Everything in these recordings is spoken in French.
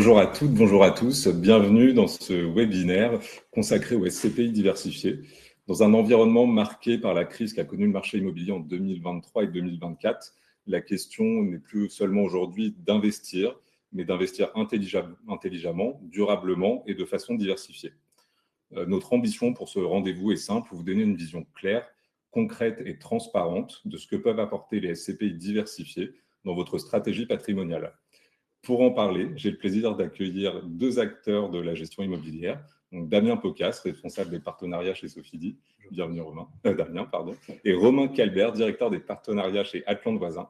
Bonjour à toutes, bonjour à tous. Bienvenue dans ce webinaire consacré aux SCPI diversifiés. Dans un environnement marqué par la crise qu'a connue le marché immobilier en 2023 et 2024, la question n'est plus seulement aujourd'hui d'investir, mais d'investir intelligemment, durablement et de façon diversifiée. Notre ambition pour ce rendez-vous est simple, vous donner une vision claire, concrète et transparente de ce que peuvent apporter les SCPI diversifiés dans votre stratégie patrimoniale. Pour en parler, j'ai le plaisir d'accueillir deux acteurs de la gestion immobilière. Donc Damien Pocas, responsable des partenariats chez Sofidy. Bienvenue Damien, pardon. Et Romain Calbert, directeur des partenariats chez Atlante Voisin.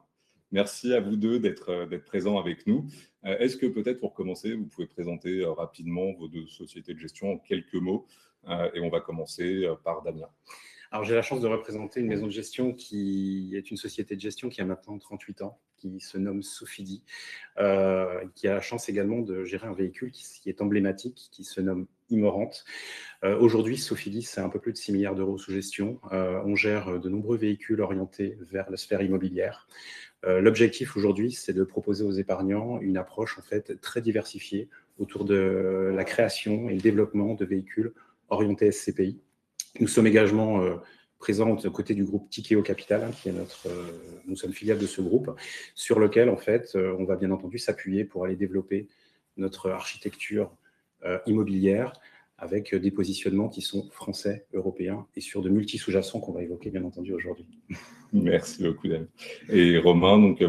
Merci à vous deux d'être présents avec nous. Est-ce que peut-être pour commencer, vous pouvez présenter rapidement vos deux sociétés de gestion en quelques mots et on va commencer par Damien. Alors, j'ai la chance de représenter une maison de gestion qui est une société de gestion qui a maintenant 38 ans, qui se nomme Sofidy, qui a la chance également de gérer un véhicule qui est emblématique, qui se nomme Immorente. Aujourd'hui, Sofidy, c'est un peu plus de 6 milliards d'euros sous gestion. On gère de nombreux véhicules orientés vers la sphère immobilière. L'objectif aujourd'hui, c'est de proposer aux épargnants une approche en fait très diversifiée autour de la création et le développement de véhicules orientés SCPI. Nous sommes également présents aux côtés du groupe Tikeo Capital, qui est nous sommes filiales de ce groupe, sur lequel en fait on va bien entendu s'appuyer pour aller développer notre architecture immobilière avec des positionnements qui sont français, européens et sur de multi-sous-jacents qu'on va évoquer bien entendu aujourd'hui. Merci beaucoup, Damien. Et Romain, donc,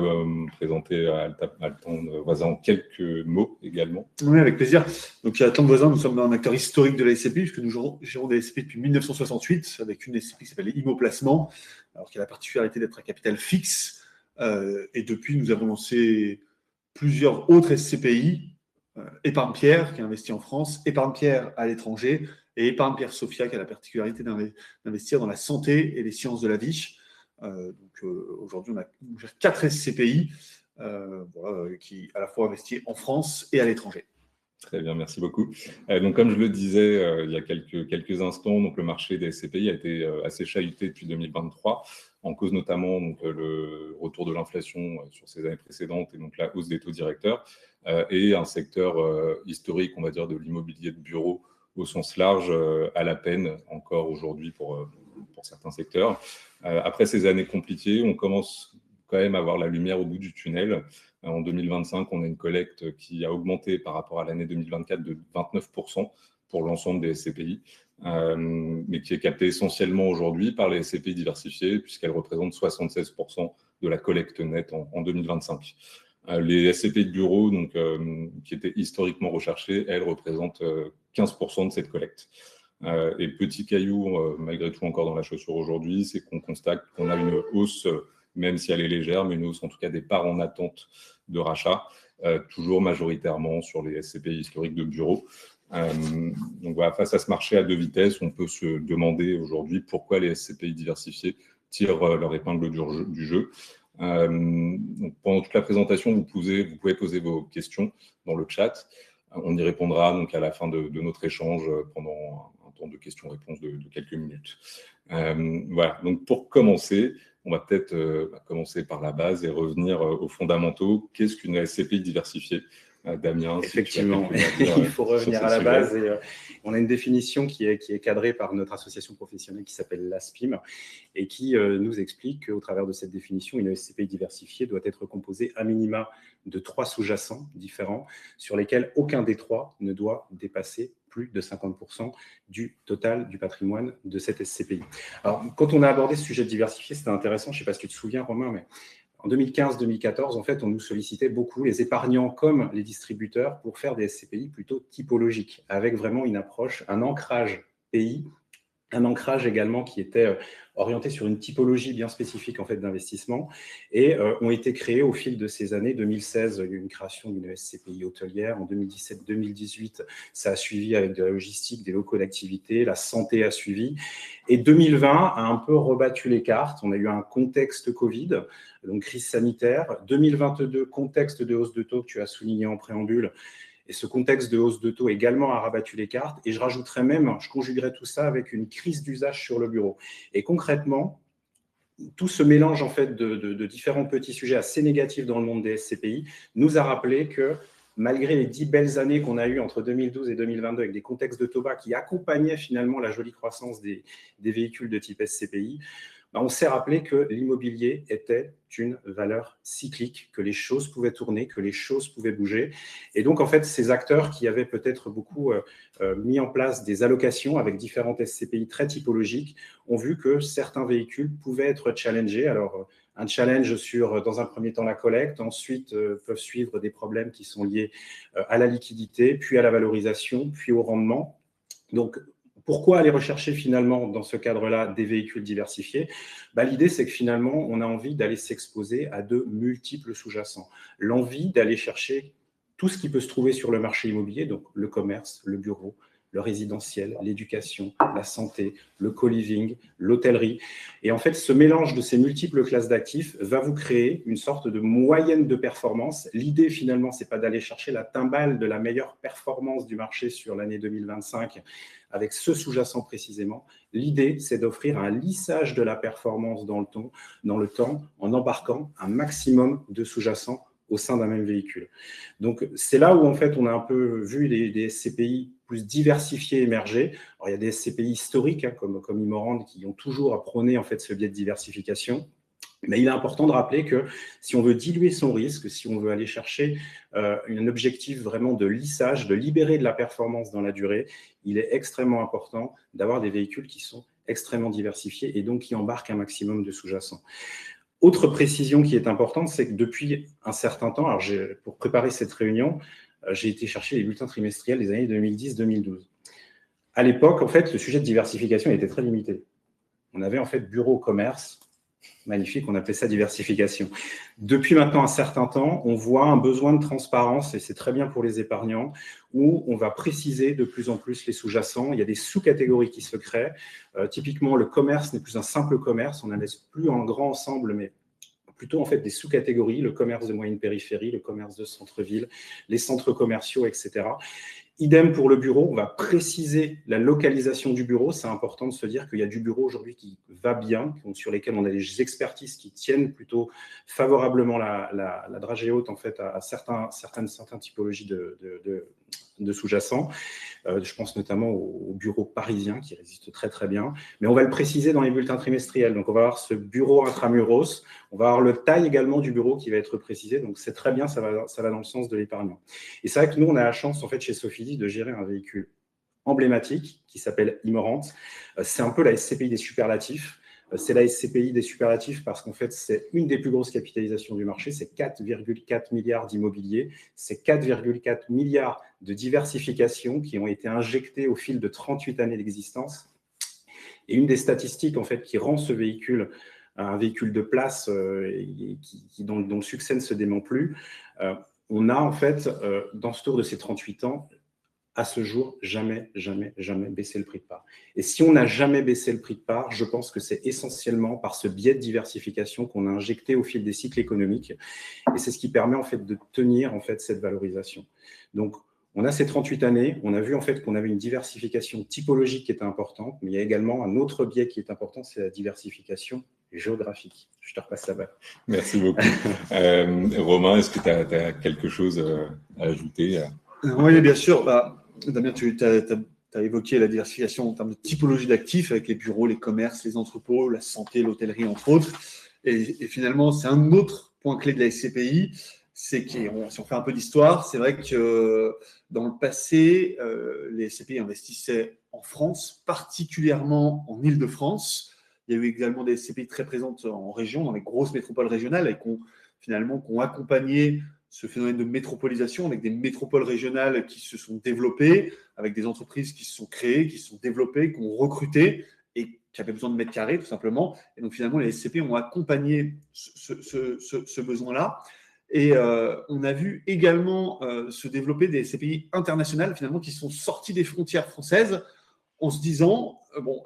présenter à Atlante Voisin en quelques mots également. Oui, avec plaisir. Donc, à Atlante Voisin, nous sommes un acteur historique de la SCPI, puisque nous gérons des SCPI depuis 1968, avec une SCPI qui s'appelle Immo Placement, alors qui a la particularité d'être un capital fixe. Et depuis, nous avons lancé plusieurs autres SCPI, Épargne Pierre, qui investit en France, Épargne Pierre à l'étranger, et Épargne Pierre Sophia, qui a la particularité d'investir dans la santé et les sciences de la vie. Aujourd'hui, on gère 4 SCPI qui à la fois investissent en France et à l'étranger. Très bien, merci beaucoup. Donc, comme je le disais il y a quelques instants, donc, le marché des SCPI a été assez chahuté depuis 2023, en cause notamment donc, le retour de l'inflation sur ces années précédentes et donc la hausse des taux directeurs et un secteur historique, on va dire, de l'immobilier de bureau au sens large à la peine encore aujourd'hui pour certains secteurs. Après ces années compliquées, on commence quand même à voir la lumière au bout du tunnel. En 2025, on a une collecte qui a augmenté par rapport à l'année 2024 de 29% pour l'ensemble des SCPI, mais qui est captée essentiellement aujourd'hui par les SCPI diversifiés, puisqu'elle représente 76% de la collecte nette en 2025. Les SCPI de bureau, donc, qui étaient historiquement recherchées, elles représentent 15% de cette collecte. Et petit caillou, malgré tout encore dans la chaussure aujourd'hui, c'est qu'on constate qu'on a une hausse, même si elle est légère, mais une hausse en tout cas des parts en attente de rachat, toujours majoritairement sur les SCPI historiques de bureau. Donc voilà, face à ce marché à deux vitesses, on peut se demander aujourd'hui pourquoi les SCPI diversifiés tirent leur épingle du jeu. Donc pendant toute la présentation, vous pouvez poser vos questions dans le chat. On y répondra donc à la fin de notre échange pendant un temps de questions-réponses de quelques minutes. Voilà, donc pour commencer, on va peut-être commencer par la base et revenir aux fondamentaux. Qu'est-ce qu'une SCPI diversifiée, Damien? Effectivement, il faut revenir à la base. Et, on a une définition qui est cadrée par notre association professionnelle qui s'appelle l'ASPIM et qui nous explique qu'au travers de cette définition, une SCPI diversifiée doit être composée à minima de 3 sous-jacents différents sur lesquels aucun des 3 ne doit dépasser plus de 50% du total du patrimoine de cette SCPI. Alors, quand on a abordé ce sujet de diversifié, c'était intéressant, je ne sais pas si tu te souviens, Romain, mais en 2015-2014, en fait, on nous sollicitait beaucoup, les épargnants comme les distributeurs, pour faire des SCPI plutôt typologiques, avec vraiment une approche, un ancrage pays, un ancrage également qui était orienté sur une typologie bien spécifique en fait d'investissement et ont été créés au fil de ces années. 2016, il y a eu une création d'une SCPI hôtelière. En 2017-2018, ça a suivi avec de la logistique, des locaux d'activité, la santé a suivi. Et 2020 a un peu rebattu les cartes. On a eu un contexte Covid, donc crise sanitaire. 2022, contexte de hausse de taux que tu as souligné en préambule. Et ce contexte de hausse de taux également a rabattu les cartes. Et je rajouterais même, je conjuguerais tout ça avec une crise d'usage sur le bureau. Et concrètement, tout ce mélange en fait de différents petits sujets assez négatifs dans le monde des SCPI nous a rappelé que malgré les 10 belles années qu'on a eues entre 2012 et 2022 avec des contextes de taux bas qui accompagnaient finalement la jolie croissance des véhicules de type SCPI, on s'est rappelé que l'immobilier était une valeur cyclique, que les choses pouvaient tourner, que les choses pouvaient bouger. Et donc, en fait, ces acteurs qui avaient peut-être beaucoup mis en place des allocations avec différentes SCPI très typologiques ont vu que certains véhicules pouvaient être challengés. Alors, un challenge sur, dans un premier temps, la collecte. Ensuite, peuvent suivre des problèmes qui sont liés à la liquidité, puis à la valorisation, puis au rendement. Donc, pourquoi aller rechercher finalement dans ce cadre-là des véhicules diversifiés? L'idée, c'est que finalement, on a envie d'aller s'exposer à de multiples sous-jacents. L'envie d'aller chercher tout ce qui peut se trouver sur le marché immobilier, donc le commerce, le bureau, le résidentiel, l'éducation, la santé, le co-living, l'hôtellerie. Et en fait, ce mélange de ces multiples classes d'actifs va vous créer une sorte de moyenne de performance. L'idée, finalement, ce n'est pas d'aller chercher la timbale de la meilleure performance du marché sur l'année 2025 avec ce sous-jacent précisément. L'idée, c'est d'offrir un lissage de la performance dans le temps en embarquant un maximum de sous-jacents au sein d'un même véhicule. Donc, c'est là où, en fait, on a un peu vu des SCPI plus diversifiés émerger. Alors, il y a des SCPI historiques, comme Imorand, qui ont toujours prôné, en fait, ce biais de diversification. Mais il est important de rappeler que si on veut diluer son risque, si on veut aller chercher un objectif vraiment de lissage, de libérer de la performance dans la durée, il est extrêmement important d'avoir des véhicules qui sont extrêmement diversifiés et donc qui embarquent un maximum de sous-jacents. Autre précision qui est importante, c'est que depuis un certain temps, alors pour préparer cette réunion, j'ai été chercher les bulletins trimestriels des années 2010-2012. À l'époque, en fait, le sujet de diversification était très limité. On avait en fait bureau, commerce, magnifique, on appelait ça diversification. Depuis maintenant un certain temps, on voit un besoin de transparence, et c'est très bien pour les épargnants, où on va préciser de plus en plus les sous-jacents. Il y a des sous-catégories qui se créent. Typiquement, le commerce n'est plus un simple commerce, on n'en laisse plus un grand ensemble, mais plutôt en fait des sous-catégories, le commerce de moyenne périphérie, le commerce de centre-ville, les centres commerciaux, etc. Idem pour le bureau, on va préciser la localisation du bureau. C'est important de se dire qu'il y a du bureau aujourd'hui qui va bien, sur lesquels on a des expertises qui tiennent plutôt favorablement la dragée haute en fait, à certaines typologies de sous-jacents. Je pense notamment au bureau parisien qui résiste très très bien. Mais on va le préciser dans les bulletins trimestriels. Donc on va avoir ce bureau intramuros. On va avoir le taille également du bureau qui va être précisé. Donc c'est très bien, ça va dans le sens de l'épargnant. Et c'est vrai que nous, on a la chance en fait chez Sofidy de gérer un véhicule emblématique qui s'appelle Imorant. C'est un peu la SCPI des superlatifs. C'est la SCPI des superlatifs parce qu'en fait, c'est une des plus grosses capitalisations du marché. C'est 4,4 milliards d'immobilier. C'est 4,4 milliards de diversification qui ont été injectés au fil de 38 années d'existence. Et une des statistiques en fait, qui rend ce véhicule un véhicule de place dont le succès ne se dément plus, on a en fait, dans ce tour de ces 38 ans, à ce jour, jamais baissé le prix de part. Et si on n'a jamais baissé le prix de part, je pense que c'est essentiellement par ce biais de diversification qu'on a injecté au fil des cycles économiques. Et c'est ce qui permet en fait de tenir en fait cette valorisation. Donc, on a ces 38 années, on a vu en fait qu'on avait une diversification typologique qui était importante, mais il y a également un autre biais qui est important, c'est la diversification géographique. Je te repasse la balle. Merci beaucoup. Romain, est-ce que tu as quelque chose à ajouter? Oui, bien sûr. Damien, tu as évoqué la diversification en termes de typologie d'actifs avec les bureaux, les commerces, les entrepôts, la santé, l'hôtellerie, entre autres. Et finalement, c'est un autre point clé de la SCPI, c'est si on fait un peu d'histoire, c'est vrai que dans le passé, les SCPI investissaient en France, particulièrement en Île-de-France. Il y a eu également des SCPI très présentes en région, dans les grosses métropoles régionales, et qui ont accompagné ce phénomène de métropolisation avec des métropoles régionales qui se sont développées, avec des entreprises qui se sont créées, qui se sont développées, qui ont recruté et qui avaient besoin de mètres carrés, tout simplement. Et donc, finalement, les SCPI ont accompagné ce besoin-là. Et on a vu également se développer des SCPI internationales, finalement, qui sont sorties des frontières françaises en se disant,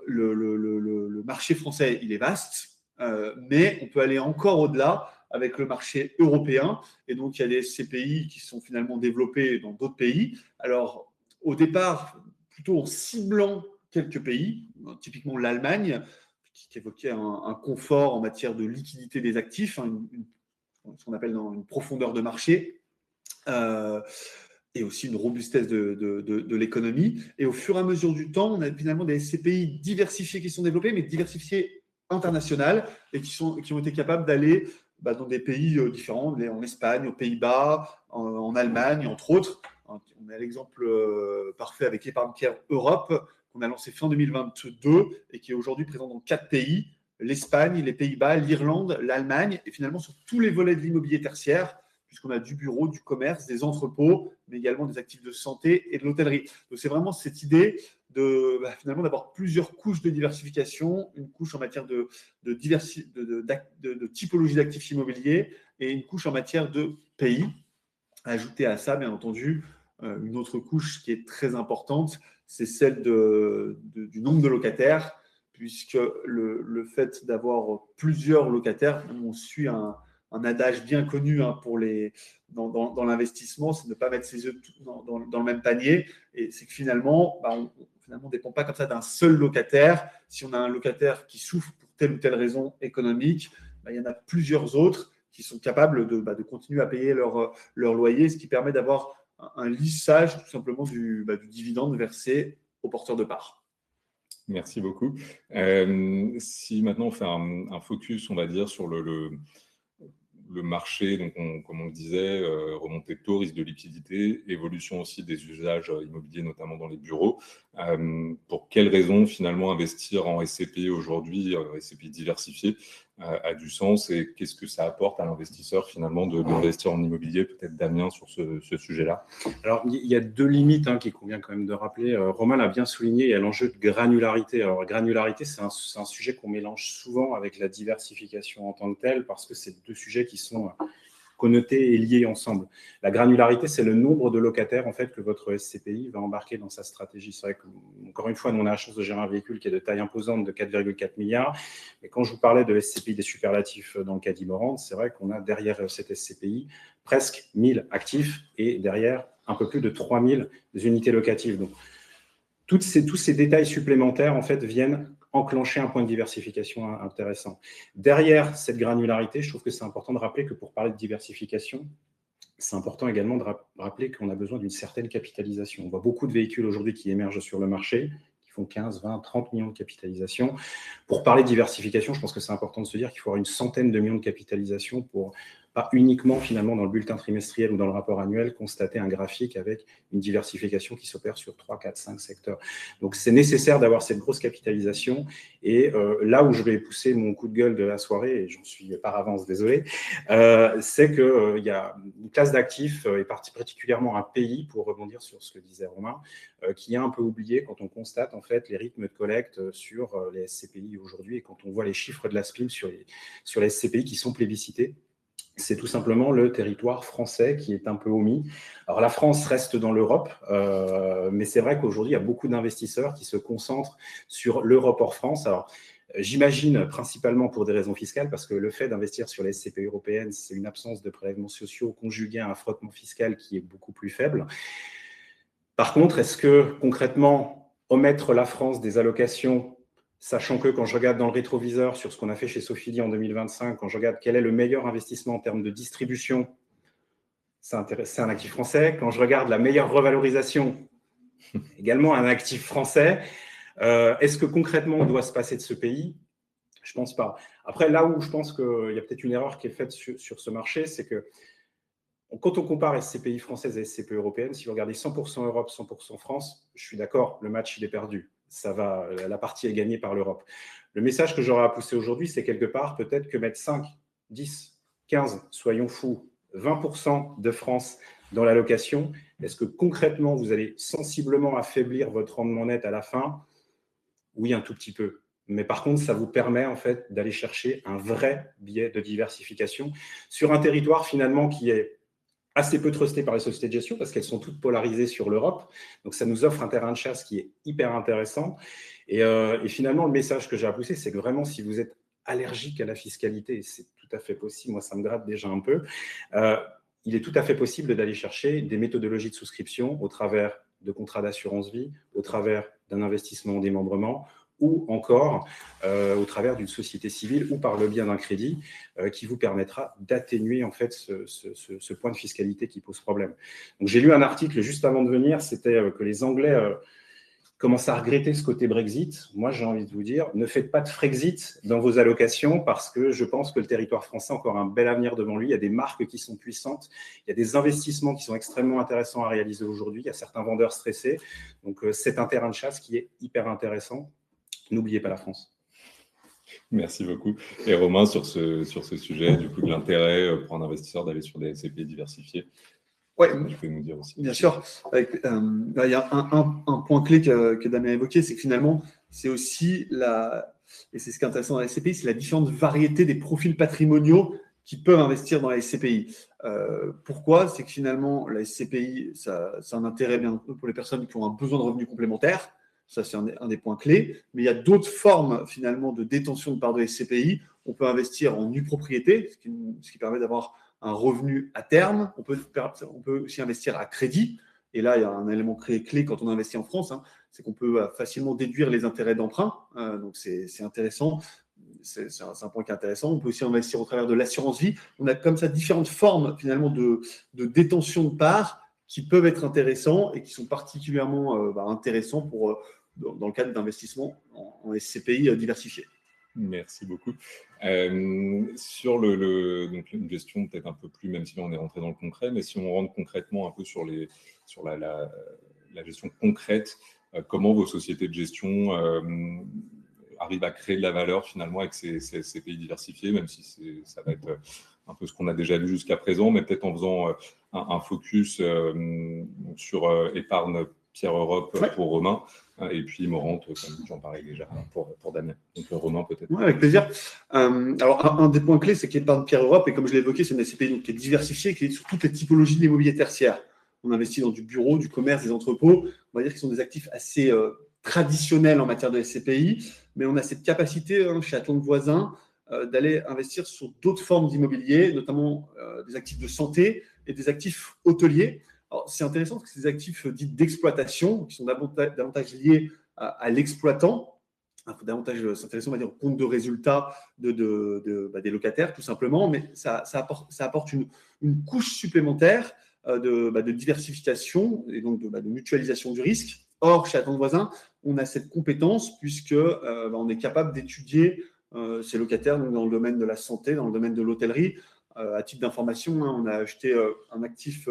le marché français, il est vaste, mais on peut aller encore au-delà avec le marché européen. Et donc, il y a des SCPI qui sont finalement développés dans d'autres pays. Alors, au départ, plutôt en ciblant quelques pays, typiquement l'Allemagne, qui évoquait un confort en matière de liquidité des actifs, ce qu'on appelle une profondeur de marché. et aussi une robustesse de l'économie. Et au fur et à mesure du temps, on a finalement des SCPI diversifiés qui sont développés, mais diversifiés international et qui ont été capables d'aller dans des pays différents, en Espagne, aux Pays-Bas, en Allemagne, entre autres. On a l'exemple parfait avec Épargne-Pierre Europe, qu'on a lancé fin 2022 et qui est aujourd'hui présent dans 4 pays, l'Espagne, les Pays-Bas, l'Irlande, l'Allemagne, et finalement sur tous les volets de l'immobilier tertiaire, puisqu'on a du bureau, du commerce, des entrepôts, mais également des actifs de santé et de l'hôtellerie. Donc c'est vraiment cette idée finalement d'avoir plusieurs couches de diversification, une couche en matière de typologie d'actifs immobiliers et une couche en matière de pays. Ajouter à ça, bien entendu, une autre couche qui est très importante, c'est celle du nombre de locataires, puisque le fait d'avoir plusieurs locataires, on suit un adage bien connu dans l'investissement, c'est de ne pas mettre ses œufs dans le même panier. Et c'est que finalement, on ne dépend pas comme ça d'un seul locataire. Si on a un locataire qui souffre pour telle ou telle raison économique, il y en a plusieurs autres qui sont capables de continuer à payer leur loyer, ce qui permet d'avoir un lissage tout simplement du dividende versé aux porteurs de parts. Merci beaucoup. Si maintenant on fait un focus, on va dire, sur le marché, donc comme on le disait, remontée de taux, risque de liquidité, évolution aussi des usages immobiliers, notamment dans les bureaux. Pour quelles raisons finalement investir en SCPI aujourd'hui, SCPI diversifié, a du sens, et qu'est-ce que ça apporte à l'investisseur finalement d'investir en immobilier? Peut-être Damien sur ce sujet-là. Alors il y a 2 limites qu'il convient quand même de rappeler. Romain l'a bien souligné, il y a l'enjeu de granularité. Alors granularité, c'est un sujet qu'on mélange souvent avec la diversification en tant que telle, parce que c'est 2 sujets qui sont connotés et liés ensemble. La granularité, c'est le nombre de locataires en fait que votre SCPI va embarquer dans sa stratégie. C'est vrai que, encore une fois, nous on a la chance de gérer un véhicule qui est de taille imposante de 4,4 milliards. Et quand je vous parlais de SCPI des superlatifs dans le cas d'Imorande, c'est vrai qu'on a derrière cette SCPI presque 1000 actifs et derrière un peu plus de 3000 unités locatives. Donc, tous ces détails supplémentaires en fait viennent enclencher un point de diversification intéressant. Derrière cette granularité, je trouve que c'est important de rappeler que pour parler de diversification, c'est important également de rappeler qu'on a besoin d'une certaine capitalisation. On voit beaucoup de véhicules aujourd'hui qui émergent sur le marché, qui font 15, 20, 30 millions de capitalisation. Pour parler de diversification, je pense que c'est important de se dire qu'il faut avoir une centaine de millions de capitalisation pour pas uniquement finalement dans le bulletin trimestriel ou dans le rapport annuel, constater un graphique avec une diversification qui s'opère sur 3, 4, 5 secteurs. Donc c'est nécessaire d'avoir cette grosse capitalisation. Et là où je vais pousser mon coup de gueule de la soirée, et j'en suis par avance désolé, c'est qu'il y a une classe d'actifs, et particulièrement un pays, pour rebondir sur ce que disait Romain, qui est un peu oublié quand on constate en fait les rythmes de collecte sur les SCPI aujourd'hui, et quand on voit les chiffres de la SPIM sur les SCPI qui sont plébiscités. C'est tout simplement le territoire français qui est un peu omis. Alors la France reste dans l'Europe, mais c'est vrai qu'aujourd'hui, il y a beaucoup d'investisseurs qui se concentrent sur l'Europe hors France. Alors j'imagine principalement pour des raisons fiscales, parce que le fait d'investir sur les SCPI européennes, c'est une absence de prélèvements sociaux conjuguée à un frottement fiscal qui est beaucoup plus faible. Par contre, est-ce que concrètement, omettre la France des allocations, sachant que quand je regarde dans le rétroviseur sur ce qu'on a fait chez Sofidy en 2025, quand je regarde quel est le meilleur investissement en termes de distribution, c'est un actif français. Quand je regarde la meilleure revalorisation, également un actif français. Est-ce que concrètement, on doit se passer de ce pays? Je ne pense pas. Après, là où je pense qu'il y a peut-être une erreur qui est faite sur ce marché, c'est que quand on compare SCPI françaises et SCPI européennes, si vous regardez 100% Europe, 100% France, je suis d'accord, le match, il est perdu. La partie est gagnée par l'Europe. Le message que j'aurais à pousser aujourd'hui, c'est quelque part peut-être que mettre 5, 10, 15, soyons fous, 20% de France dans l'allocation, est-ce que concrètement, vous allez sensiblement affaiblir votre rendement net à la fin? Oui, un tout petit peu. Mais par contre, ça vous permet en fait d'aller chercher un vrai biais de diversification sur un territoire finalement qui est assez peu trusté par les sociétés de gestion parce qu'elles sont toutes polarisées sur l'Europe. Donc, ça nous offre un terrain de chasse qui est hyper intéressant. Et finalement, le message que j'ai à pousser, c'est que vraiment, si vous êtes allergique à la fiscalité, c'est tout à fait possible, moi, ça me gratte déjà un peu, il est tout à fait possible d'aller chercher des méthodologies de souscription au travers de contrats d'assurance vie, au travers d'un investissement en démembrement, ou encore au travers d'une société civile ou par le biais d'un crédit qui vous permettra d'atténuer en fait ce point de fiscalité qui pose problème. Donc, j'ai lu un article juste avant de venir, c'était que les Anglais commencent à regretter ce côté Brexit. Moi, j'ai envie de vous dire, ne faites pas de Frexit dans vos allocations parce que je pense que le territoire français a encore un bel avenir devant lui. Il y a des marques qui sont puissantes, il y a des investissements qui sont extrêmement intéressants à réaliser aujourd'hui, il y a certains vendeurs stressés. Donc, c'est un terrain de chasse qui est hyper intéressant. N'oubliez pas la France. Merci beaucoup. Et Romain, sur ce sujet, du coup, de l'intérêt pour un investisseur d'aller sur des SCPI diversifiés, oui, tu peux nous dire aussi. Bien sûr. Il y a un point clé que Damien a évoqué, c'est que finalement, c'est aussi et c'est ce qui est intéressant dans la SCPI, c'est la différente variété des profils patrimoniaux qui peuvent investir dans la SCPI. Pourquoi ? C'est que finalement, la SCPI, c'est un intérêt bien pour les personnes qui ont un besoin de revenus complémentaires. Ça, c'est un des points clés. Mais il y a d'autres formes, finalement, de détention de parts de SCPI. On peut investir en nue propriété, ce qui permet d'avoir un revenu à terme. On peut aussi investir à crédit. Et là, il y a un élément clé quand on investit en France, c'est qu'on peut facilement déduire les intérêts d'emprunt. Donc, c'est intéressant. C'est un point qui est intéressant. On peut aussi investir au travers de l'assurance vie. On a comme ça différentes formes, finalement, de détention de parts qui peuvent être intéressants et qui sont particulièrement intéressants dans le cadre d'investissement en SCPI diversifiés. Merci beaucoup. Sur donc une gestion peut-être un peu plus, même si on est rentré dans le concret, mais si on rentre concrètement un peu sur la gestion concrète, comment vos sociétés de gestion arrivent à créer de la valeur finalement avec ces SCPI diversifiés, même si ça va être un peu ce qu'on a déjà vu jusqu'à présent, mais peut-être en faisant un focus sur épargne Pierre Europe pour Romain, et puis Morante, comme j'en parlais déjà, pour Damien. Donc Romain, peut-être. Oui, avec plaisir. Alors, un des points clés, c'est qu'épargne Pierre Europe, et comme je l'ai évoqué, c'est une SCPI qui est diversifiée, qui est sur toutes les typologies d'immobilier tertiaire. On investit dans du bureau, du commerce, des entrepôts. On va dire qu'ils sont des actifs assez traditionnels en matière de SCPI, mais on a cette capacité chez Atlantes Voisins d'aller investir sur d'autres formes d'immobilier, notamment des actifs de santé et des actifs hôteliers. Alors, c'est intéressant parce que ces actifs dits d'exploitation, qui sont davantage liés à l'exploitant, davantage s'intéresser, on va dire, au compte de résultats des locataires, tout simplement, mais ça apporte une couche supplémentaire de diversification et donc de mutualisation du risque. Or, chez Atlantes Voisins, on a cette compétence puisque on est capable d'étudier ces locataires donc dans le domaine de la santé, dans le domaine de l'hôtellerie. À titre d'information, on a acheté un actif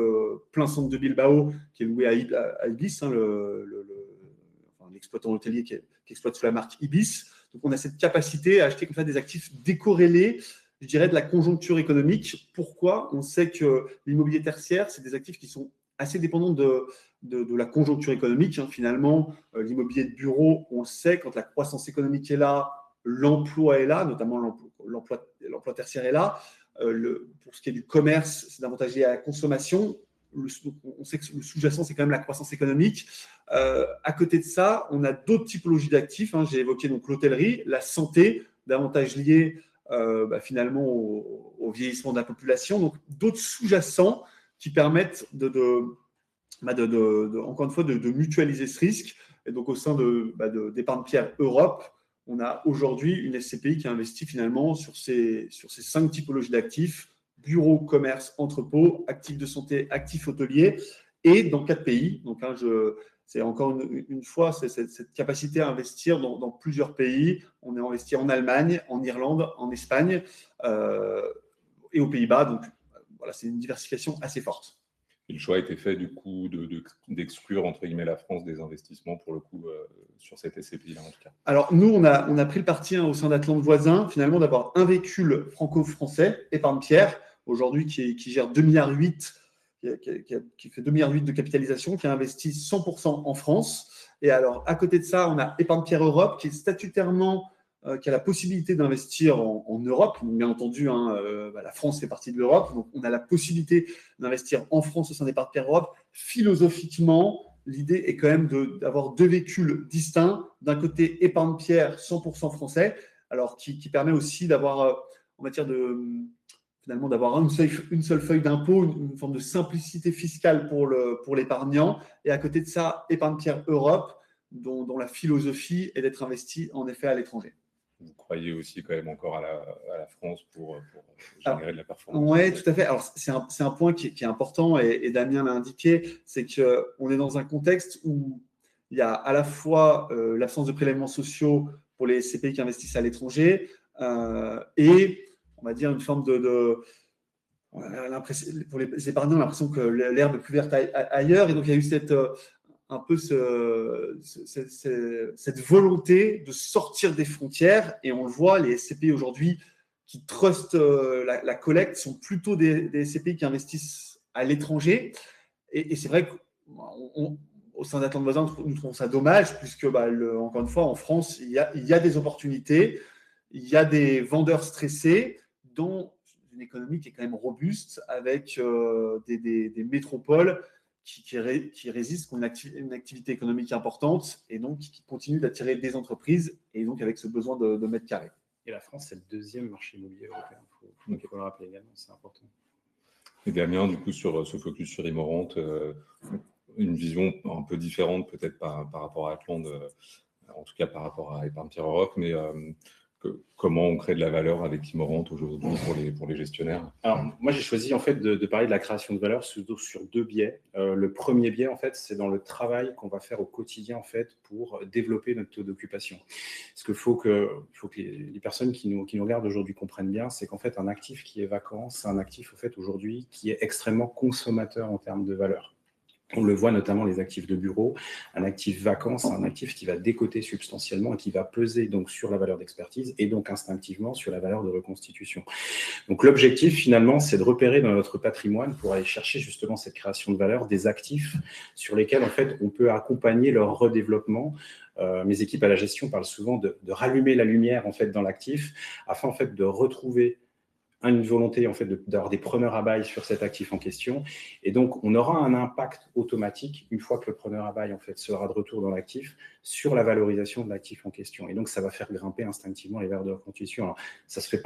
plein centre de Bilbao qui est loué à Ibis, l'exploitant hôtelier qui exploite sous la marque Ibis. Donc, on a cette capacité à acheter comme ça des actifs décorrélés, je dirais, de la conjoncture économique. Pourquoi ? On sait que l'immobilier tertiaire, c'est des actifs qui sont assez dépendants de la conjoncture économique. Finalement, l'immobilier de bureau, on le sait, quand la croissance économique est là, l'emploi est là, notamment l'emploi tertiaire est là. Pour ce qui est du commerce, c'est davantage lié à la consommation. On sait que le sous-jacent, c'est quand même la croissance économique. À côté de ça, on a d'autres typologies d'actifs. J'ai évoqué donc l'hôtellerie, la santé, davantage liée finalement au vieillissement de la population. Donc, d'autres sous-jacents qui permettent encore une fois, de mutualiser ce risque. Et donc, au sein d'Épargne Pierre Europe, on a aujourd'hui une SCPI qui investit finalement sur ces 5 typologies d'actifs: bureau, commerce, entrepôt, actifs de santé, actifs hôteliers, et dans 4 pays. Donc, c'est encore une fois cette capacité à investir dans plusieurs pays. On est investi en Allemagne, en Irlande, en Espagne et aux Pays-Bas. Donc, voilà, c'est une diversification assez forte. Et le choix a été fait du coup d'exclure entre guillemets la France des investissements pour le coup sur cette SCPI là en tout cas. Alors nous on a pris le parti au sein d'Atlantes Voisins finalement d'avoir un véhicule franco-français, Épargne Pierre, aujourd'hui qui gère 2,8 milliards, qui fait 2,8 milliards de capitalisation, qui a investi 100% en France. Et alors à côté de ça, on a Épargne Pierre Europe qui est statutairement qui a la possibilité d'investir en Europe. Donc, bien entendu, la France fait partie de l'Europe, donc on a la possibilité d'investir en France au sein d'Épargne Pierre Europe. Philosophiquement, l'idée est quand même d'avoir 2 véhicules distincts. D'un côté, Épargne Pierre 100% français, alors qui permet aussi d'avoir, en matière finalement d'avoir une seule feuille d'impôt, une forme de simplicité fiscale pour l'épargnant. Et à côté de ça, Épargne Pierre Europe, dont la philosophie est d'être investi en effet à l'étranger. Vous croyez aussi quand même encore à la France pour générer de la performance? Oui, tout à fait. Alors, c'est un point qui est important et Damien l'a indiqué, c'est qu'on est dans un contexte où il y a à la fois l'absence de prélèvements sociaux pour les SCPI qui investissent à l'étranger et, on va dire, une forme pour les épargnants, l'impression que l'herbe est plus verte ailleurs. Et donc, il y a eu un peu cette volonté de sortir des frontières. Et on le voit, les SCPI aujourd'hui qui trustent la collecte sont plutôt des SCPI qui investissent à l'étranger. Et c'est vrai qu'au sein d'Atlantes Voisins, nous trouvons ça dommage, puisque, encore une fois, en France, il y a des opportunités, il y a des vendeurs stressés, dont une économie qui est quand même robuste, avec des métropoles qui résistent, qui ont une activité économique importante, et donc qui continuent d'attirer des entreprises, et donc avec ce besoin de mètres carrés. Et la France, c'est le deuxième marché immobilier européen. Il faut le rappeler également, c'est important. Et Damien, du coup, sur ce focus sur Immorente, une vision un peu différente peut-être par rapport à Atlantes, en tout cas par rapport à Épargne-Pierre Europe, mais comment on crée de la valeur avec Immorente aujourd'hui pour les gestionnaires? Alors, moi, j'ai choisi en fait de parler de la création de valeur sur deux biais. Le premier biais, en fait, c'est dans le travail qu'on va faire au quotidien en fait pour développer notre taux d'occupation. Ce qu'il faut que les personnes qui nous regardent aujourd'hui comprennent bien, c'est qu'en fait, un actif qui est vacant, c'est un actif en fait aujourd'hui qui est extrêmement consommateur en termes de valeur. On le voit notamment les actifs de bureau. Un actif vacant, c'est un actif qui va décoter substantiellement et qui va peser donc sur la valeur d'expertise et donc instinctivement sur la valeur de reconstitution. Donc l'objectif finalement, c'est de repérer dans notre patrimoine pour aller chercher justement cette création de valeur des actifs sur lesquels en fait on peut accompagner leur redéveloppement. Mes équipes à la gestion parlent souvent de rallumer la lumière en fait dans l'actif afin en fait de retrouver une volonté en fait d'avoir des preneurs à bail sur cet actif en question, et donc on aura un impact automatique une fois que le preneur à bail en fait sera de retour dans l'actif sur la valorisation de l'actif en question, et donc ça va faire grimper instinctivement les valeurs de reconstitution. Alors ça se fait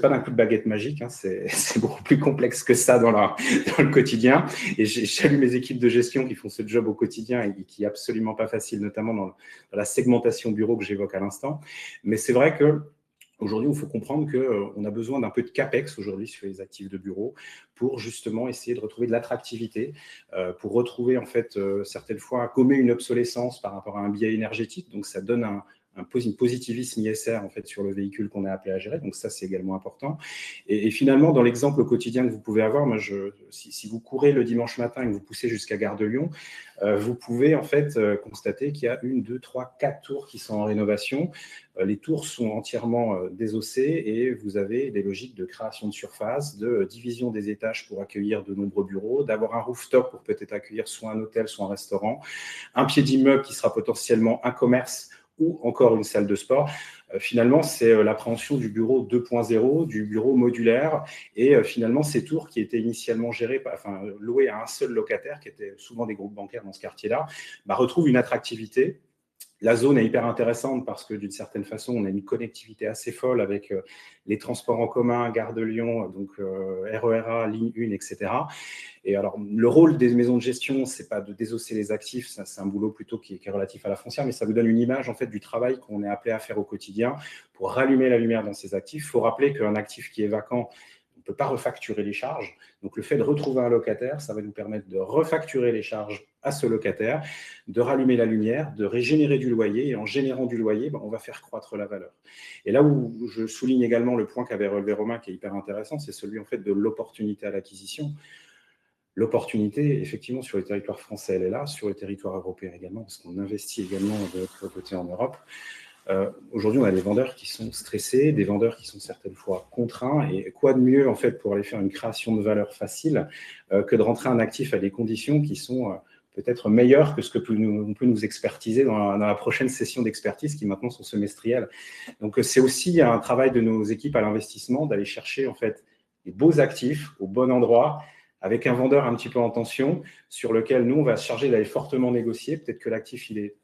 pas d'un coup de baguette magique, hein, c'est beaucoup plus complexe que ça dans le quotidien, et j'ai salué mes équipes de gestion qui font ce job au quotidien et qui est absolument pas facile, notamment dans la segmentation bureau que j'évoque à l'instant, mais c'est vrai que aujourd'hui, il faut comprendre qu'on a besoin d'un peu de CAPEX aujourd'hui sur les actifs de bureau pour justement essayer de retrouver de l'attractivité, pour retrouver en fait certaines fois gommer une obsolescence par rapport à un biais énergétique. Donc ça donne un positivisme ISR en fait sur le véhicule qu'on est appelé à gérer. Donc ça, c'est également important. Et finalement, dans l'exemple au quotidien que vous pouvez avoir, moi, si vous courez le dimanche matin et que vous poussez jusqu'à Gare de Lyon, vous pouvez en fait constater qu'il y a 1, 2, 3, 4 tours qui sont en rénovation. Les tours sont entièrement désossées et vous avez des logiques de création de surface, de division des étages pour accueillir de nombreux bureaux, d'avoir un rooftop pour peut-être accueillir soit un hôtel, soit un restaurant, un pied d'immeuble qui sera potentiellement un commerce ou encore une salle de sport. Finalement, c'est l'appréhension du bureau 2.0, du bureau modulaire, et finalement, ces tours qui étaient initialement loués à un seul locataire, qui étaient souvent des groupes bancaires dans ce quartier-là, retrouvent une attractivité. La zone est hyper intéressante parce que d'une certaine façon, on a une connectivité assez folle avec les transports en commun, Gare de Lyon, donc RERA, ligne 1, etc. Et alors, le rôle des maisons de gestion, c'est pas de désosser les actifs, ça, c'est un boulot plutôt qui est relatif à la foncière, mais ça vous donne une image en fait du travail qu'on est appelé à faire au quotidien pour rallumer la lumière dans ces actifs. Il faut rappeler qu'un actif qui est vacant, on ne peut pas refacturer les charges. Donc, le fait de retrouver un locataire, ça va nous permettre de refacturer les charges à ce locataire, de rallumer la lumière, de régénérer du loyer. Et en générant du loyer, on va faire croître la valeur. Et là où je souligne également le point qu'avait relevé Romain, qui est hyper intéressant, c'est celui en fait de l'opportunité à l'acquisition. L'opportunité, effectivement, sur le territoire français, elle est là, sur le territoire européen également, parce qu'on investit également de l'autre côté en Europe. Aujourd'hui, on a des vendeurs qui sont stressés, des vendeurs qui sont certaines fois contraints, et quoi de mieux en fait pour aller faire une création de valeur facile que de rentrer un actif à des conditions qui sont peut-être meilleures que ce que on peut nous expertiser dans la prochaine session d'expertise qui maintenant sont semestrielles. Donc c'est aussi un travail de nos équipes à l'investissement d'aller chercher en fait des beaux actifs au bon endroit, avec un vendeur un petit peu en tension, sur lequel nous on va se charger d'aller fortement négocier. Peut-être que l'actif il est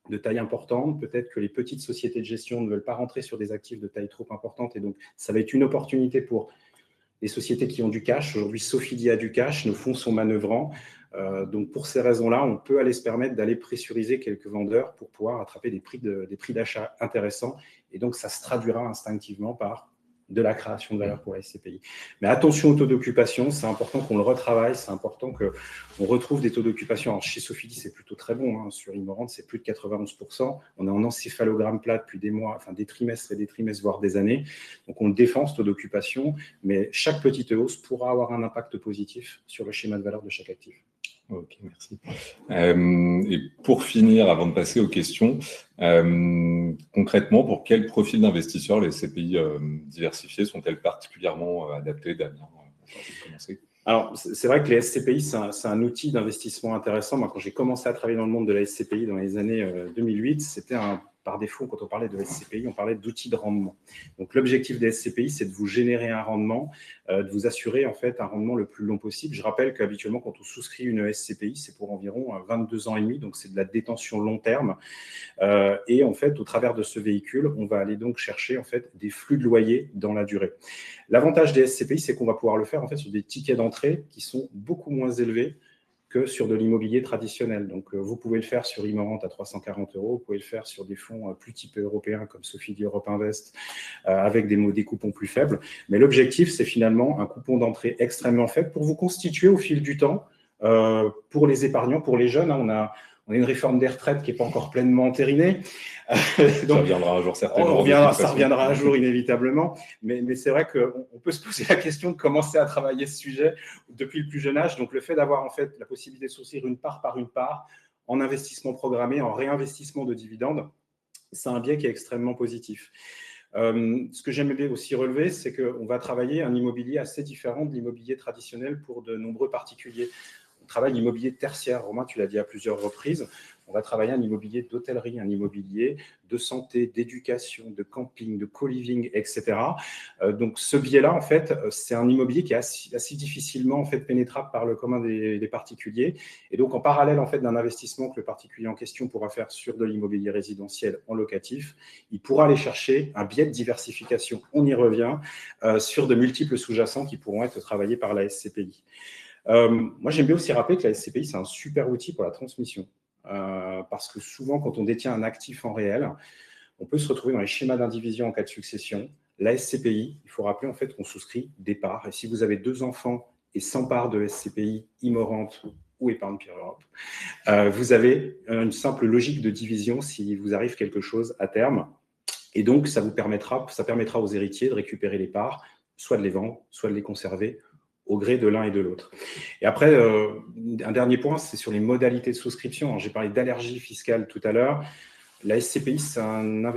de taille importante, peut-être que les petites sociétés de gestion ne veulent pas rentrer sur des actifs de taille trop importante, et donc ça va être une opportunité pour les sociétés qui ont du cash. Aujourd'hui, Sofidy a du cash, nos fonds sont manœuvrants. Donc, pour ces raisons-là, on peut aller se permettre d'aller pressuriser quelques vendeurs pour pouvoir attraper des prix d'achat intéressants. Et donc, ça se traduira instinctivement par de la création de valeur pour la SCPI. Mais attention au taux d'occupation, c'est important qu'on le retravaille, c'est important qu'on retrouve des taux d'occupation. Alors, chez Sofidy, c'est plutôt très bon, hein. Sur Immorente, c'est plus de 91%. On est en encéphalogramme plat depuis des mois, enfin des trimestres et des trimestres, voire des années. Donc, on le défend, ce taux d'occupation, mais chaque petite hausse pourra avoir un impact positif sur le schéma de valeur de chaque actif. Ok, merci. Et pour finir, avant de passer aux questions, concrètement, pour quel profil d'investisseurs les SCPI diversifiées sont-elles particulièrement adaptées, Damien, pour commencer ? Alors, c'est vrai que les SCPI, c'est un outil d'investissement intéressant. Moi, quand j'ai commencé à travailler dans le monde de la SCPI dans les années 2008, c'était par défaut, quand on parlait de SCPI, on parlait d'outils de rendement. Donc, l'objectif des SCPI, c'est de vous générer un rendement, de vous assurer en fait un rendement le plus long possible. Je rappelle qu'habituellement, quand on souscrit une SCPI, c'est pour environ 22 ans et demi, donc c'est de la détention long terme. Et en fait, au travers de ce véhicule, on va aller donc chercher en fait des flux de loyer dans la durée. L'avantage des SCPI, c'est qu'on va pouvoir le faire en fait sur des tickets d'entrée qui sont beaucoup moins élevés que sur de l'immobilier traditionnel. Donc, vous pouvez le faire sur Immorente à 340 €, vous pouvez le faire sur des fonds plus typés européens comme Sofidy Europe Invest avec des coupons plus faibles. Mais l'objectif, c'est finalement un coupon d'entrée extrêmement faible pour vous constituer au fil du temps, pour les épargnants, pour les jeunes. On a une réforme des retraites qui n'est pas encore pleinement entérinée. Donc, ça reviendra un jour certainement. Ça reviendra un jour inévitablement. Mais c'est vrai qu'on peut se poser la question de commencer à travailler ce sujet depuis le plus jeune âge. Donc, le fait d'avoir en fait la possibilité de souscrire une part par une part en investissement programmé, en réinvestissement de dividendes, c'est un biais qui est extrêmement positif. Ce que j'aime aussi relever, c'est qu'on va travailler un immobilier assez différent de l'immobilier traditionnel pour de nombreux particuliers. On travaille l'immobilier tertiaire. Romain, tu l'as dit à plusieurs reprises. On va travailler un immobilier d'hôtellerie, un immobilier de santé, d'éducation, de camping, de co-living, etc. Donc, ce biais-là, en fait, c'est un immobilier qui est assez difficilement en fait, pénétrable par le commun des particuliers. Et donc, en parallèle en fait, d'un investissement que le particulier en question pourra faire sur de l'immobilier résidentiel en locatif, il pourra aller chercher un biais de diversification, on y revient, sur de multiples sous-jacents qui pourront être travaillés par la SCPI. Moi, j'aime bien aussi rappeler que la SCPI, c'est un super outil pour la transmission. Parce que souvent, quand on détient un actif en réel, on peut se retrouver dans les schémas d'indivision en cas de succession. La SCPI, il faut rappeler en fait qu'on souscrit des parts. Et si vous avez 2 enfants et 100 parts de SCPI, Immorente ou Épargne Pierre Europe, vous avez une simple logique de division si vous arrive quelque chose à terme. Et donc, ça permettra aux héritiers de récupérer les parts, soit de les vendre, soit de les conserver, au gré de l'un et de l'autre. Et après, un dernier point, c'est sur les modalités de souscription. J'ai parlé d'allergie fiscale tout à l'heure. La SCPI, c'est un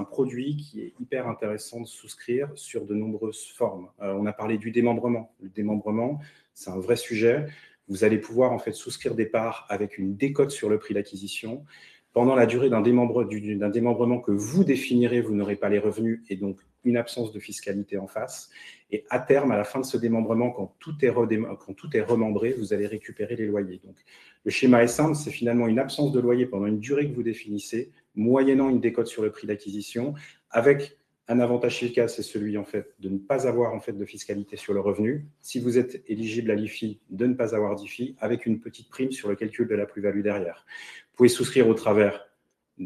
produit qui est hyper intéressant de souscrire sur de nombreuses formes. On a parlé du démembrement. Le démembrement, c'est un vrai sujet. Vous allez pouvoir en fait souscrire des parts avec une décote sur le prix d'acquisition. Pendant la durée d'un démembrement que vous définirez, vous n'aurez pas les revenus et donc une absence de fiscalité en face. Et à terme, à la fin de ce démembrement, quand tout est remembré, vous allez récupérer les loyers. Donc, le schéma est simple, c'est finalement une absence de loyer pendant une durée que vous définissez, moyennant une décote sur le prix d'acquisition, avec un avantage fiscal, c'est celui en fait, de ne pas avoir en fait, de fiscalité sur le revenu. Si vous êtes éligible à l'IFI, de ne pas avoir d'IFI, avec une petite prime sur le calcul de la plus-value derrière. Vous pouvez souscrire au travers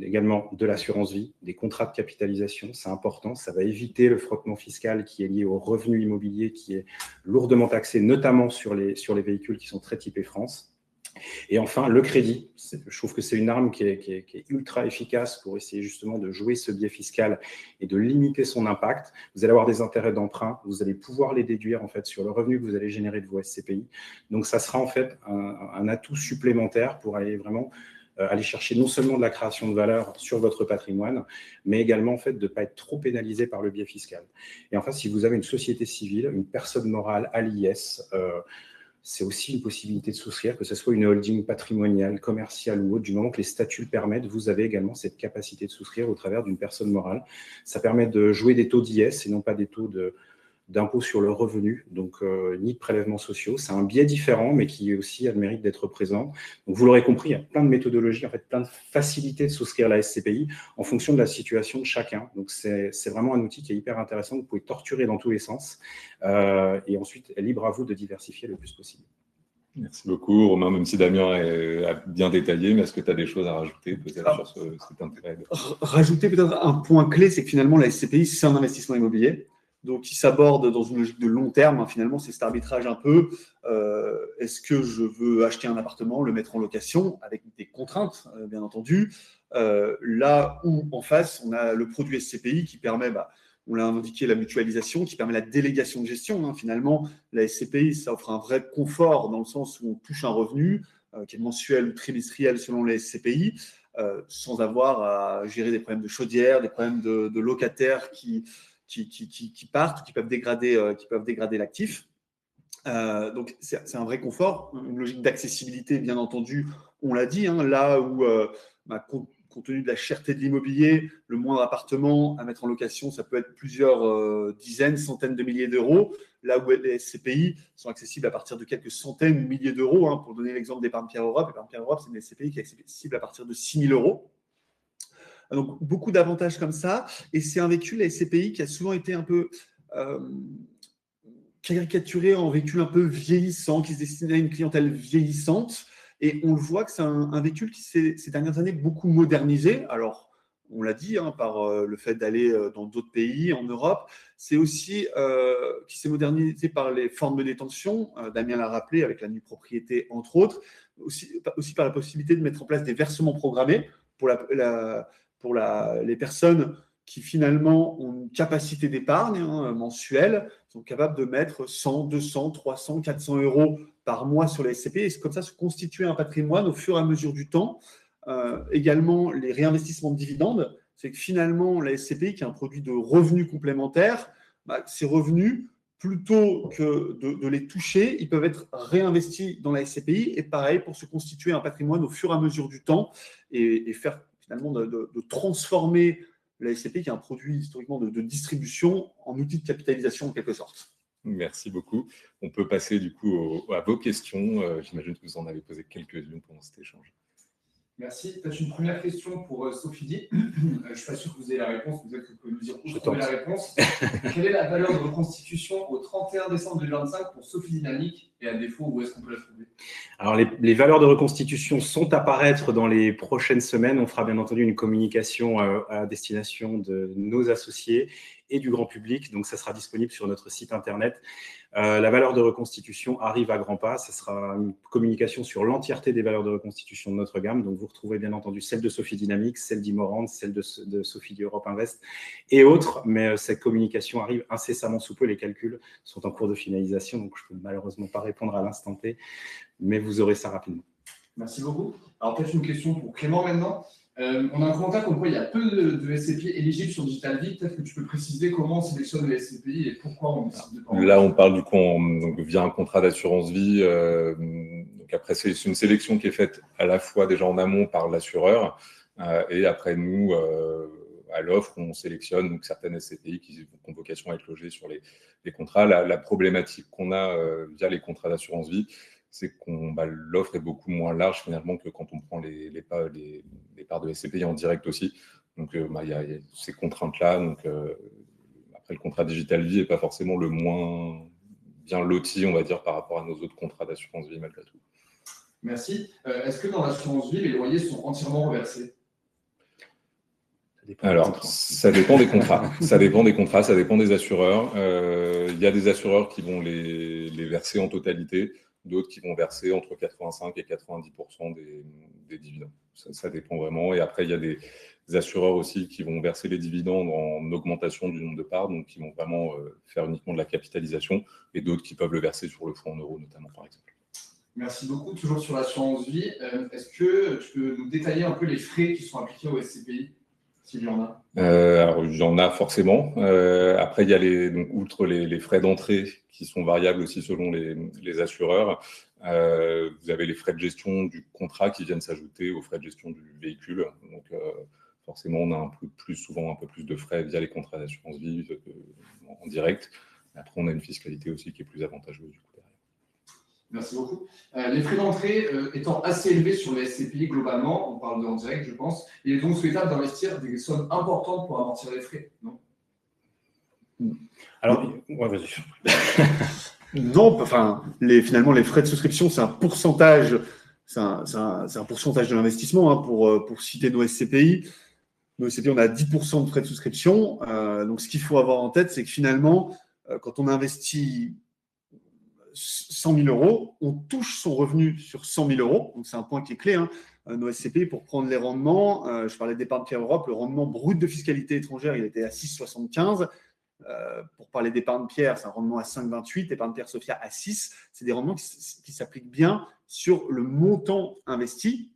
également de l'assurance vie, des contrats de capitalisation, c'est important, ça va éviter le frottement fiscal qui est lié au revenu immobilier qui est lourdement taxé, notamment sur les véhicules qui sont très typés France. Et enfin, le crédit, je trouve que c'est une arme qui est ultra efficace pour essayer justement de jouer ce biais fiscal et de limiter son impact. Vous allez avoir des intérêts d'emprunt, vous allez pouvoir les déduire en fait sur le revenu que vous allez générer de vos SCPI. Donc, ça sera en fait un atout supplémentaire pour aller vraiment aller chercher non seulement de la création de valeur sur votre patrimoine, mais également en fait, de ne pas être trop pénalisé par le biais fiscal. Et enfin, si vous avez une société civile, une personne morale à l'IS, c'est aussi une possibilité de souscrire, que ce soit une holding patrimoniale, commerciale ou autre. Du moment que les statuts le permettent, vous avez également cette capacité de souscrire au travers d'une personne morale. Ça permet de jouer des taux d'IS et non pas des taux d'impôt sur le revenu, donc ni de prélèvements sociaux. C'est un biais différent, mais qui aussi a le mérite d'être présent. Donc, vous l'aurez compris, il y a plein de méthodologies, en fait, plein de facilités de souscrire la SCPI en fonction de la situation de chacun. Donc, c'est vraiment un outil qui est hyper intéressant. Vous pouvez torturer dans tous les sens. Et ensuite, libre à vous de diversifier le plus possible. Merci beaucoup, Romain, même si Damien a bien détaillé, mais est-ce que tu as des choses à rajouter peut-être sur cet intérêt Rajouter peut-être un point clé, c'est que finalement, la SCPI, c'est un investissement immobilier. Donc, il s'aborde dans une logique de long terme. Hein, finalement, c'est cet arbitrage un peu. Est-ce que je veux acheter un appartement, le mettre en location, avec des contraintes, bien entendu. Là où, en face, on a le produit SCPI qui permet, on l'a indiqué, la mutualisation, qui permet la délégation de gestion. Hein. Finalement, la SCPI, ça offre un vrai confort dans le sens où on touche un revenu qui est mensuel ou trimestriel selon les SCPI, sans avoir à gérer des problèmes de chaudière, des problèmes de locataires qui partent, qui peuvent dégrader l'actif. Donc, c'est un vrai confort, une logique d'accessibilité, bien entendu, on l'a dit, hein, là où, compte tenu de la cherté de l'immobilier, le moindre appartement à mettre en location, ça peut être plusieurs dizaines, centaines de milliers d'euros, là où les SCPI sont accessibles à partir de quelques centaines, milliers d'euros. Hein, pour donner l'exemple d'Épargne Pierre Europe, Épargne Pierre Europe, c'est une SCPI qui est accessible à partir de 6 000 euros. Donc, beaucoup d'avantages comme ça. Et c'est un véhicule, la SCPI, qui a souvent été un peu caricaturé en véhicule un peu vieillissant, qui se destinait à une clientèle vieillissante. Et on le voit que c'est un véhicule qui s'est ces dernières années beaucoup modernisé. Alors, on l'a dit, hein, par le fait d'aller dans d'autres pays, en Europe. C'est aussi qui s'est modernisé par les formes de détention. Damien l'a rappelé, avec la nue propriété, entre autres. Aussi par la possibilité de mettre en place des versements programmés pour les personnes qui finalement ont une capacité d'épargne mensuelle, sont capables de mettre 100, 200, 300, 400 euros par mois sur les SCPI, et c'est comme ça se constituer un patrimoine au fur et à mesure du temps. Également, les réinvestissements de dividendes, c'est que finalement, la SCPI, qui est un produit de revenus complémentaires, ces revenus, plutôt que de les toucher, ils peuvent être réinvestis dans la SCPI, et pareil, pour se constituer un patrimoine au fur et à mesure du temps, et faire finalement de transformer la SCPI, qui est un produit historiquement de distribution, en outil de capitalisation en quelque sorte. Merci beaucoup. On peut passer du coup à vos questions. J'imagine que vous en avez posé quelques-unes pendant cet échange. Merci. Peut-être une première question pour Sophie Di. Je ne suis pas sûr que vous ayez la réponse, peut-être que vous pouvez nous dire où vous trouvez la réponse. Quelle est la valeur de reconstitution au 31 décembre 2025 pour Sophie Dynamique, et à défaut, où est-ce qu'on peut la trouver? Alors, les valeurs de reconstitution sont à paraître dans les prochaines semaines. On fera bien entendu une communication à destination de nos associés et du grand public. Donc, ça sera disponible sur notre site internet. La valeur de reconstitution arrive à grands pas. Ce sera une communication sur l'entièreté des valeurs de reconstitution de notre gamme. Donc, vous retrouvez bien entendu celle de Sophie Dynamique, celle d'Imorand, celle de Sophie d'Europe Invest et autres. Mais cette communication arrive incessamment sous peu. Les calculs sont en cours de finalisation. Donc, je ne peux malheureusement pas répondre à l'instant T, mais vous aurez ça rapidement. Merci beaucoup. Alors, peut-être une question pour Clément maintenant. On a un commentaire comme quoi il y a peu de SCPI éligibles sur Digital Vie. Peut-être que tu peux préciser comment on sélectionne les SCPI et pourquoi on décide de pas. Là, on parle du coup donc, via un contrat d'assurance vie. Donc après, c'est une sélection qui est faite à la fois déjà en amont par l'assureur et après nous, à l'offre, on sélectionne donc, certaines SCPI qui ont vocation à être logées sur les contrats. La problématique qu'on a via les contrats d'assurance vie, c'est que l'offre est beaucoup moins large finalement que quand on prend les parts de SCPI en direct aussi. Donc, il y a ces contraintes-là. Donc, après, le contrat Digital Vie n'est pas forcément le moins bien loti, on va dire, par rapport à nos autres contrats d'assurance vie, malgré tout. Merci. Est-ce que dans l'assurance vie, les loyers sont entièrement reversés? Alors, ça dépend des contrats. Ça dépend des contrats, ça dépend des assureurs. Il y a des assureurs qui vont les verser en totalité, d'autres qui vont verser entre 85 et 90% des dividendes. Ça dépend vraiment. Et après, il y a des assureurs aussi qui vont verser les dividendes en augmentation du nombre de parts, donc qui vont vraiment faire uniquement de la capitalisation, et d'autres qui peuvent le verser sur le fonds en euros, notamment, par exemple. Merci beaucoup. Toujours sur l'assurance vie, est-ce que tu peux nous détailler un peu les frais qui sont appliqués au SCPI, s'il y en a? Alors, il y en a forcément. Après, il y a donc, outre les frais d'entrée qui sont variables aussi selon les assureurs, vous avez les frais de gestion du contrat qui viennent s'ajouter aux frais de gestion du véhicule. Donc, forcément, on a souvent un peu plus de frais via les contrats d'assurance vie en direct. Après, on a une fiscalité aussi qui est plus avantageuse du coup derrière. Merci beaucoup. Les frais d'entrée étant assez élevés sur les SCPI globalement, on parle en direct, je pense, il est donc souhaitable d'investir des sommes importantes pour amortir les frais, non? Alors, ouais, vas-y. Non, enfin, finalement, les frais de souscription, c'est un pourcentage, c'est un pourcentage de l'investissement, hein, pour citer nos SCPI. Nos SCPI, on a 10% de frais de souscription. Donc, ce qu'il faut avoir en tête, c'est que finalement, quand on investit 100 000 euros, on touche son revenu sur 100 000 euros. Donc, c'est un point qui est clé. Hein. Nos SCPI, pour prendre les rendements, je parlais d'épargne Pierre Europe, le rendement brut de fiscalité étrangère, il était à 6,75. Pour parler d'épargne Pierre, c'est un rendement à 5,28, épargne Pierre Sophia à 6. C'est des rendements qui s'appliquent bien sur le montant investi.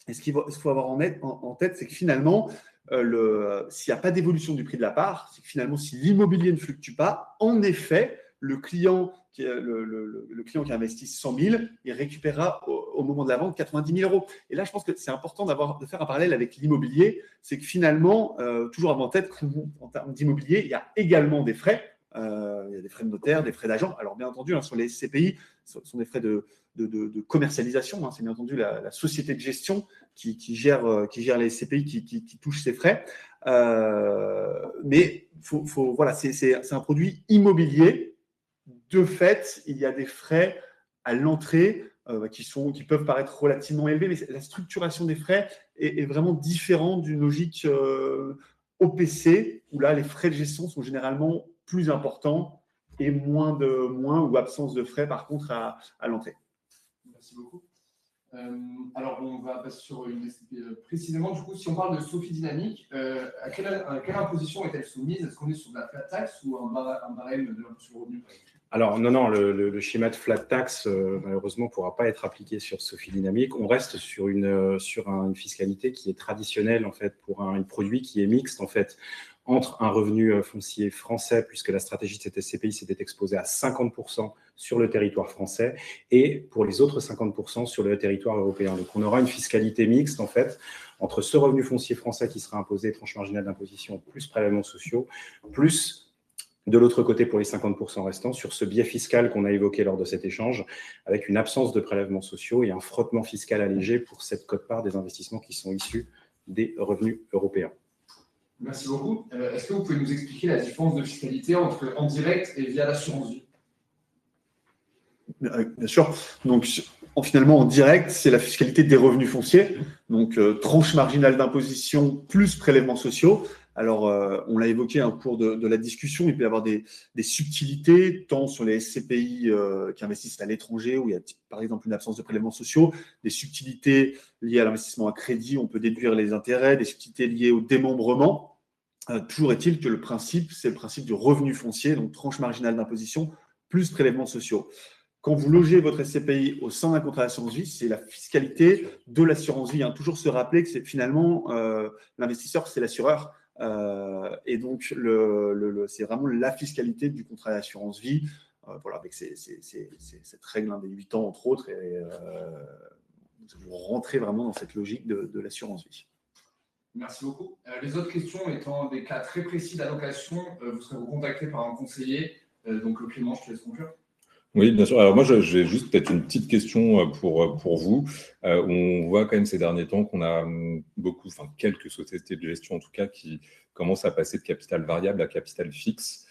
Et ce qu'il faut avoir en tête, c'est que finalement, s'il n'y a pas d'évolution du prix de la part, c'est que finalement, si l'immobilier ne fluctue pas, en effet, le client qui a investi 100 000, il récupérera au moment de la vente 90 000 euros. Et là, je pense que c'est important de faire un parallèle avec l'immobilier. C'est que finalement, toujours avoir en tête qu'en termes d'immobilier, il y a également des frais. Il y a des frais de notaire, des frais d'agent. Alors, bien entendu, sur les SCPI, ce sont des frais de commercialisation. Hein. C'est bien entendu la société de gestion qui gère les SCPI qui touche ces frais. Mais voilà, c'est un produit immobilier. De fait, il y a des frais à l'entrée qui peuvent paraître relativement élevés, mais la structuration des frais est vraiment différente d'une logique OPC, où là, les frais de gestion sont généralement plus importants et moins ou absence de frais, par contre, à l'entrée. Merci beaucoup. Alors, on va passer sur une précisément, du coup, si on parle de Sophie Dynamique, à quelle imposition est-elle soumise? Est-ce qu'on est sur de la flat tax ou un barème de l'impôt sur le revenu? Alors, non, le schéma de flat tax, malheureusement, ne pourra pas être appliqué sur Sophie Dynamique. On reste sur une fiscalité qui est traditionnelle, en fait, pour un produit qui est mixte, en fait, entre un revenu foncier français, puisque la stratégie de cette SCPI s'était exposée à 50% sur le territoire français, et pour les autres 50% sur le territoire européen. Donc, on aura une fiscalité mixte, en fait, entre ce revenu foncier français qui sera imposé, tranche marginale d'imposition, plus prélèvements sociaux, plus de l'autre côté, pour les 50% restants, sur ce biais fiscal qu'on a évoqué lors de cet échange, avec une absence de prélèvements sociaux et un frottement fiscal allégé pour cette quote-part des investissements qui sont issus des revenus européens. Merci beaucoup. Est-ce que vous pouvez nous expliquer la différence de fiscalité entre en direct et via l'assurance vie? Bien sûr. Donc, finalement, en direct, c'est la fiscalité des revenus fonciers. Donc, tranche marginale d'imposition plus prélèvements sociaux. Alors, on l'a évoqué au cours de la discussion, il peut y avoir des subtilités, tant sur les SCPI qui investissent à l'étranger, où il y a par exemple une absence de prélèvements sociaux, des subtilités liées à l'investissement à crédit, on peut déduire les intérêts, des subtilités liées au démembrement. Toujours est-il que le principe, c'est le principe du revenu foncier, donc tranche marginale d'imposition, plus prélèvements sociaux. Quand vous logez votre SCPI au sein d'un contrat d'assurance vie, c'est la fiscalité de l'assurance vie. Hein. Toujours se rappeler que finalement, l'investisseur, c'est l'assureur. Et donc, c'est vraiment la fiscalité du contrat d'assurance vie, voilà, avec cette règle des 8 ans, entre autres, et vous rentrez vraiment dans cette logique de l'assurance vie. Merci beaucoup. Les autres questions étant des cas très précis d'allocation, vous serez contacté par un conseiller. Donc, Clément, je te laisse conclure. Oui, bien sûr. Alors moi, j'ai juste peut-être une petite question pour vous. On voit quand même ces derniers temps qu'on a quelques sociétés de gestion en tout cas qui commencent à passer de capital variable à capital fixe.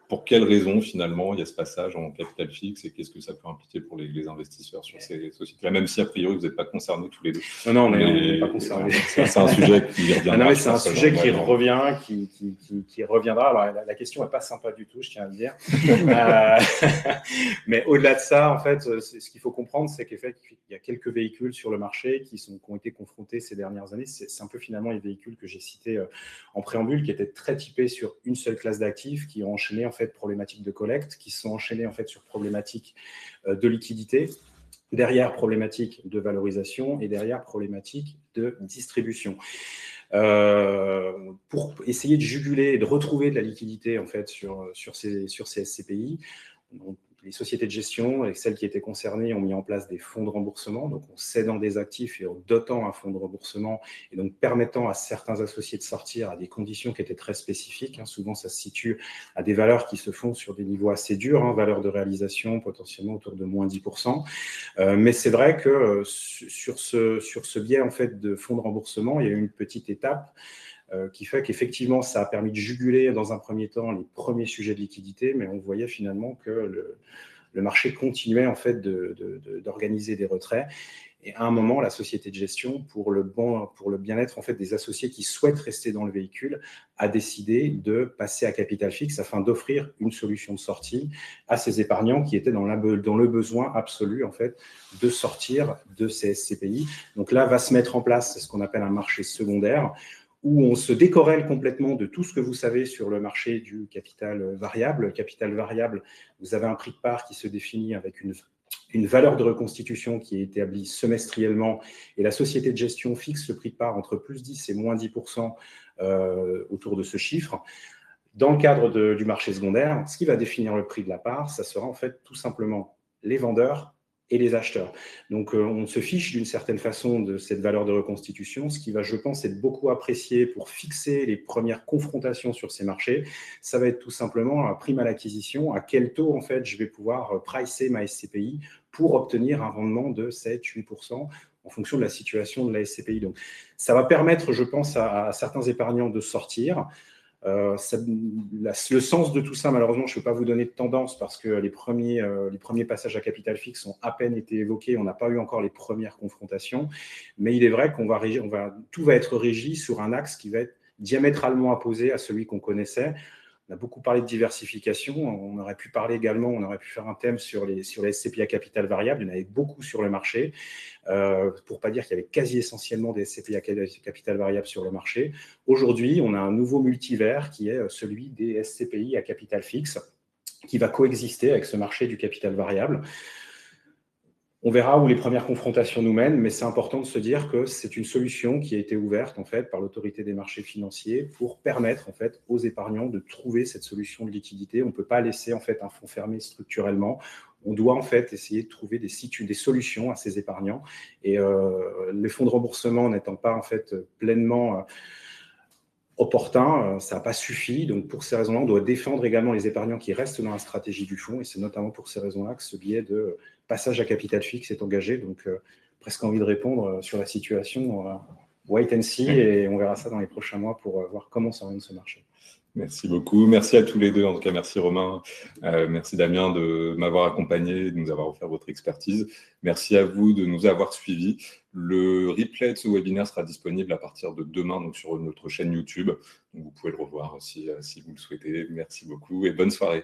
Pour quelles raisons finalement il y a ce passage en capital fixe et qu'est-ce que ça peut impliquer pour les investisseurs sur ces sociétés-là, même si a priori vous n'êtes pas concernés tous les deux. Non, on n'est pas concernés. C'est un sujet qui reviendra. C'est un sujet qui revient, qui reviendra. Alors la question n'est pas sympa du tout, je tiens à le dire. Mais au-delà de ça, en fait, ce qu'il faut comprendre, c'est qu'il y a quelques véhicules sur le marché qui ont été confrontés ces dernières années. C'est un peu finalement les véhicules que j'ai cités en préambule, qui étaient très typés sur une seule classe d'actifs, qui ont enchaîné en fait problématiques de collecte, qui sont enchaînées en fait sur problématiques de liquidité, derrière problématiques de valorisation et derrière problématiques de distribution. Pour essayer de juguler et de retrouver de la liquidité en fait sur ces SCPI, les sociétés de gestion et celles qui étaient concernées ont mis en place des fonds de remboursement, donc en cédant des actifs et en dotant un fonds de remboursement et donc permettant à certains associés de sortir à des conditions qui étaient très spécifiques. Souvent, ça se situe à des valeurs qui se font sur des niveaux assez durs, valeurs de réalisation potentiellement autour de moins 10%. Mais c'est vrai que sur ce biais en fait de fonds de remboursement, il y a eu une petite étape qui fait qu'effectivement, ça a permis de juguler dans un premier temps les premiers sujets de liquidité, mais on voyait finalement que le marché continuait en fait d'organiser des retraits. Et à un moment, la société de gestion, pour le bien-être en fait des associés qui souhaitent rester dans le véhicule, a décidé de passer à capital fixe afin d'offrir une solution de sortie à ces épargnants qui étaient dans le besoin absolu en fait de sortir de ces SCPI. Donc là, va se mettre en place ce qu'on appelle un marché secondaire, où on se décorrèle complètement de tout ce que vous savez sur le marché du capital variable. Le capital variable, vous avez un prix de part qui se définit avec une valeur de reconstitution qui est établie semestriellement, et la société de gestion fixe le prix de part entre plus 10 et moins 10% autour de ce chiffre. Dans le cadre du marché secondaire, ce qui va définir le prix de la part, ça sera en fait tout simplement les vendeurs et les acheteurs. Donc, on se fiche d'une certaine façon de cette valeur de reconstitution. Ce qui va, je pense, être beaucoup apprécié pour fixer les premières confrontations sur ces marchés, ça va être tout simplement la prime à l'acquisition, à quel taux, en fait, je vais pouvoir pricer ma SCPI pour obtenir un rendement de 7-8% en fonction de la situation de la SCPI. Donc, ça va permettre, je pense, à certains épargnants de sortir. Le sens de tout ça, malheureusement, je ne peux pas vous donner de tendance parce que les premiers passages à capital fixe ont à peine été évoqués. On n'a pas eu encore les premières confrontations. Mais il est vrai tout va être régi sur un axe qui va être diamétralement opposé à celui qu'on connaissait. On a beaucoup parlé de diversification. On aurait pu parler également, on aurait pu faire un thème sur les SCPI à capital variable. Il y en avait beaucoup sur le marché, pour ne pas dire qu'il y avait quasi essentiellement des SCPI à capital variable sur le marché. Aujourd'hui, on a un nouveau multivers qui est celui des SCPI à capital fixe, qui va coexister avec ce marché du capital variable. On verra où les premières confrontations nous mènent, mais c'est important de se dire que c'est une solution qui a été ouverte en fait par l'autorité des marchés financiers pour permettre en fait aux épargnants de trouver cette solution de liquidité. On ne peut pas laisser en fait un fonds fermé structurellement. On doit en fait essayer de trouver des solutions à ces épargnants. Et les fonds de remboursement n'étant pas en fait pleinement opportun, ça n'a pas suffi. Donc, pour ces raisons-là, on doit défendre également les épargnants qui restent dans la stratégie du fonds. Et c'est notamment pour ces raisons-là que ce biais de passage à capital fixe est engagé. Donc, presque envie de répondre sur la situation. Wait and see, et on verra ça dans les prochains mois pour voir comment s'oriente ce marché. Merci beaucoup. Merci à tous les deux. En tout cas, merci Romain. Merci Damien de m'avoir accompagné, de nous avoir offert votre expertise. Merci à vous de nous avoir suivis. Le replay de ce webinaire sera disponible à partir de demain donc sur notre chaîne YouTube. Donc vous pouvez le revoir si vous le souhaitez. Merci beaucoup et bonne soirée.